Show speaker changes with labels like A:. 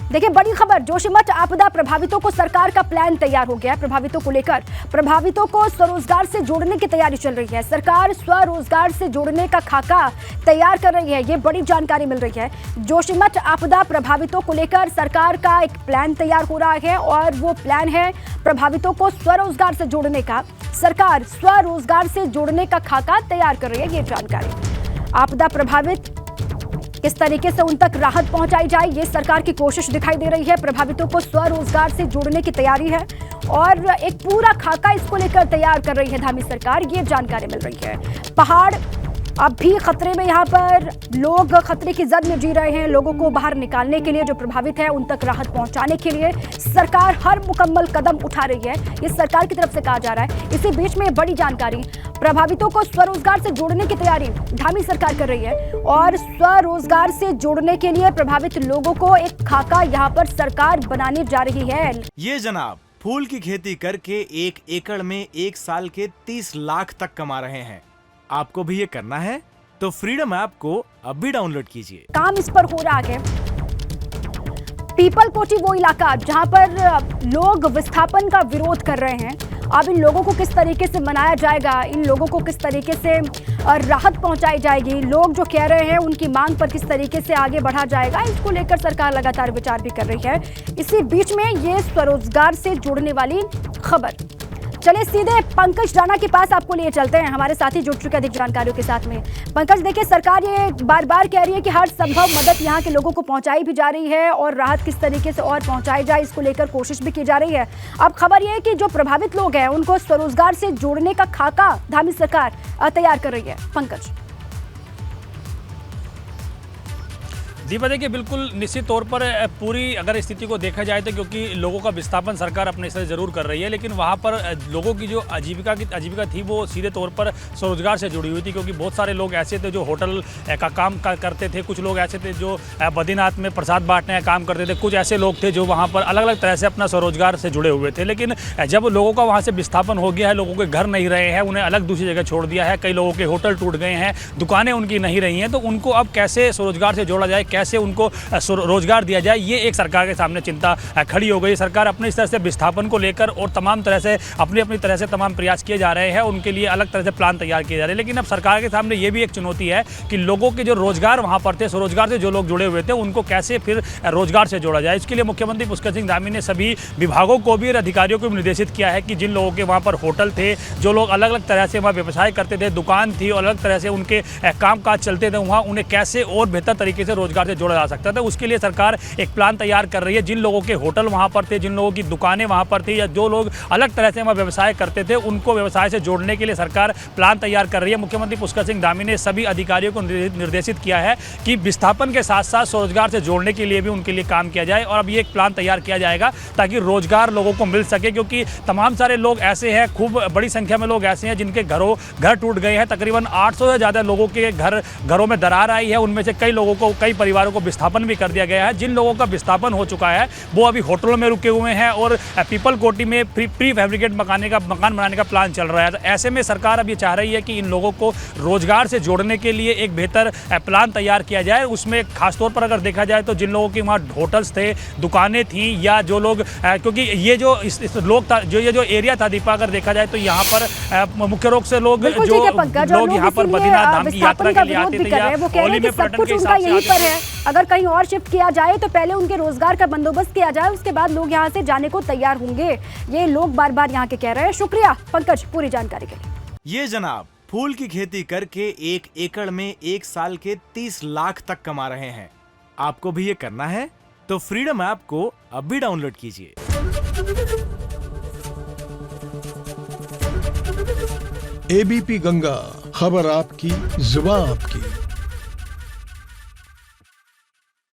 A: देखिए बड़ी खबर, जोशीमठ आपदा प्रभावितों को सरकार का प्लान तैयार हो गया है। प्रभावितों को लेकर प्रभावितों को स्वरोजगार से जोड़ने की तैयारी चल रही है। सरकार स्वरोजगार से जोड़ने का खाका तैयार कर रही है, ये बड़ी जानकारी मिल रही है। जोशीमठ आपदा प्रभावितों को लेकर सरकार का एक प्लान तैयार हो रहा है और वो प्लान है प्रभावितों को स्वरोजगार से जोड़ने का। सरकार स्वरोजगार से जोड़ने का खाका तैयार कर रही है, ये जानकारी। आपदा प्रभावित किस तरीके से उन तक राहत पहुंचाई जाए, ये सरकार की कोशिश दिखाई दे रही है। प्रभावितों को स्वरोजगार से जोड़ने की तैयारी है और एक पूरा खाका इसको लेकर तैयार कर रही है धामी सरकार, ये जानकारी मिल रही है। पहाड़ अब भी खतरे में, यहाँ पर लोग खतरे की जद में जी रहे हैं। लोगों को बाहर निकालने के लिए, जो प्रभावित है उन तक राहत पहुंचाने के लिए सरकार हर मुकम्मल कदम उठा रही है, ये सरकार की तरफ से कहा जा रहा है। इसी बीच में बड़ी जानकारी, प्रभावितों को स्वरोजगार से जोड़ने की तैयारी धामी सरकार कर रही है और स्वरोजगार से जोड़ने के लिए प्रभावित लोगों को एक खाका यहाँ पर सरकार बनाने जा रही है।
B: ये जनाब फूल की खेती करके 1 एकड़ में 1 साल के 30 लाख तक कमा रहे हैं। आपको भी ये करना है तो फ्रीडम ऐप को अभी डाउनलोड कीजिए।
A: काम इस पर हो रहा है। पीपल कोठी वो इलाका जहां पर लोग विस्थापन का विरोध कर रहे हैं। अब इन लोगों को किस तरीके से मनाया जाएगा, इन लोगों को किस तरीके से राहत पहुंचाई जाएगी, लोग जो कह रहे हैं उनकी मांग पर किस तरीके से आगे बढ़ा जाएगा, इसको लेकर सरकार लगातार विचार भी कर रही है। इसी बीच में ये स्वरोजगार से जुड़ने वाली खबर। चलिए सीधे पंकज राणा के पास आपको लिए चलते हैं, हमारे साथी जुड़ चुके अधिक जानकारियों के साथ में। पंकज, देखिए सरकार ये बार बार कह रही है कि हर संभव मदद यहाँ के लोगों को पहुंचाई भी जा रही है और राहत किस तरीके से और पहुंचाई जाए इसको लेकर कोशिश भी की जा रही है। अब खबर ये है कि जो प्रभावित लोग हैं उनको स्वरोजगार से जोड़ने का खाका धामी सरकार तैयार कर रही है। पंकज
C: दीपा, देखिए बिल्कुल निश्चित तौर पर पूरी अगर स्थिति को देखा जाए तो क्योंकि लोगों का विस्थापन सरकार अपने से ज़रूर कर रही है, लेकिन वहाँ पर लोगों की जो आजीविका थी वो सीधे तौर पर स्वरोजगार से जुड़ी हुई थी। क्योंकि बहुत सारे लोग ऐसे थे जो होटल का काम करते थे, कुछ लोग ऐसे थे जो बद्रीनाथ में प्रसाद बांटने का काम करते थे, कुछ ऐसे लोग थे जो वहाँ पर अलग अलग तरह से अपना स्वरोजगार से जुड़े हुए थे। लेकिन जब लोगों का वहाँ से विस्थापन हो गया है, लोगों के घर नहीं रहे हैं, उन्हें अलग दूसरी जगह छोड़ दिया है, कई लोगों के होटल टूट गए हैं, दुकानें उनकी नहीं रही हैं, तो उनको अब कैसे स्वरोजगार से जोड़ा जाए, कैसे उनको रोजगार दिया जाए, ये एक सरकार के सामने चिंता खड़ी हो गई। सरकार अपने इस तरह से विस्थापन को लेकर और तमाम तरह से अपनी तरह से तमाम प्रयास किए जा रहे हैं, उनके लिए अलग तरह से प्लान तैयार किए जा रहे हैं। लेकिन अब सरकार के सामने ये भी एक चुनौती है कि लोगों के जो रोजगार वहाँ पर थे, स्वरोजगार से जो लोग जुड़े हुए थे, उनको कैसे फिर रोजगार से जोड़ा जाए। इसके लिए मुख्यमंत्री पुष्कर सिंह धामी ने सभी विभागों को भी और अधिकारियों को भी निर्देशित किया है कि जिन लोगों के वहाँ पर होटल थे, जो लोग अलग अलग तरह से वहाँ व्यवसाय करते थे, दुकान थी और अलग तरह से उनके काम काज चलते थे, वहाँ उन्हें कैसे और बेहतर तरीके से रोजगार से जोड़ा जा सकता था। उसके लिए सरकार एक प्लान तैयार कर रही है। जिन लोगों के होटल वहां पर थे, जिन लोगों की दुकानें वहां पर थी या जो लोग अलग तरह से वहां व्यवसाय करते थे, उनको व्यवसाय से जोड़ने के लिए सरकार प्लान तैयार कर रही है। मुख्यमंत्री पुष्कर सिंह धामी ने सभी अधिकारियों को निर्देशित किया है कि विस्थापन के साथ साथ स्वरोजगार से जोड़ने के लिए भी उनके लिए काम किया जाए और अब ये एक प्लान तैयार किया जाएगा ताकि रोजगार लोगों को मिल सके। क्योंकि तमाम सारे लोग ऐसे हैं, खूब बड़ी संख्या में लोग ऐसे हैं जिनके घर टूट गए हैं। तकरीबन 800 से ज़्यादा लोगों के घरों में दरार आई है। उनमें से कई लोगों को, कई परिवारों को विस्थापन भी कर दिया गया है। जिन लोगों का विस्थापन हो चुका है वो अभी होटलों में रुके हुए हैं और पीपल कोठी में प्री फैब्रिकेट मकान बनाने का प्लान चल रहा है। तो ऐसे में सरकार अब ये चाह रही है कि इन लोगों को रोजगार से जोड़ने के लिए एक बेहतर प्लान तैयार किया जाए। उसमें खासतौर पर अगर देखा जाए तो जिन लोगों के वहाँ होटल्स थे, दुकानें थी, या जो लोग, क्योंकि ये जो लोग था, जो ये जो एरिया था दीपा, अगर देखा जाए तो यहाँ पर मुख्य रूप से लोग लोग यहाँ पर बद्रीनाथ धाम की यात्रा के लिए आते थे या होली में पर्यटन के हिसाब से।
A: अगर कहीं और शिफ्ट किया जाए तो पहले उनके रोजगार का बंदोबस्त किया जाए, उसके बाद लोग यहाँ से जाने को तैयार होंगे, ये लोग बार बार यहाँ के कह रहे हैं। शुक्रिया पंकज पूरी जानकारी के लिए।
B: ये जनाब फूल की खेती करके 1 एकड़ में 1 साल के 30 लाख तक कमा रहे हैं। आपको भी ये करना है तो फ्रीडम ऐप को अभी डाउनलोड कीजिए।
D: एबीपी गंगा, खबर आपकी, जुबान आपकी।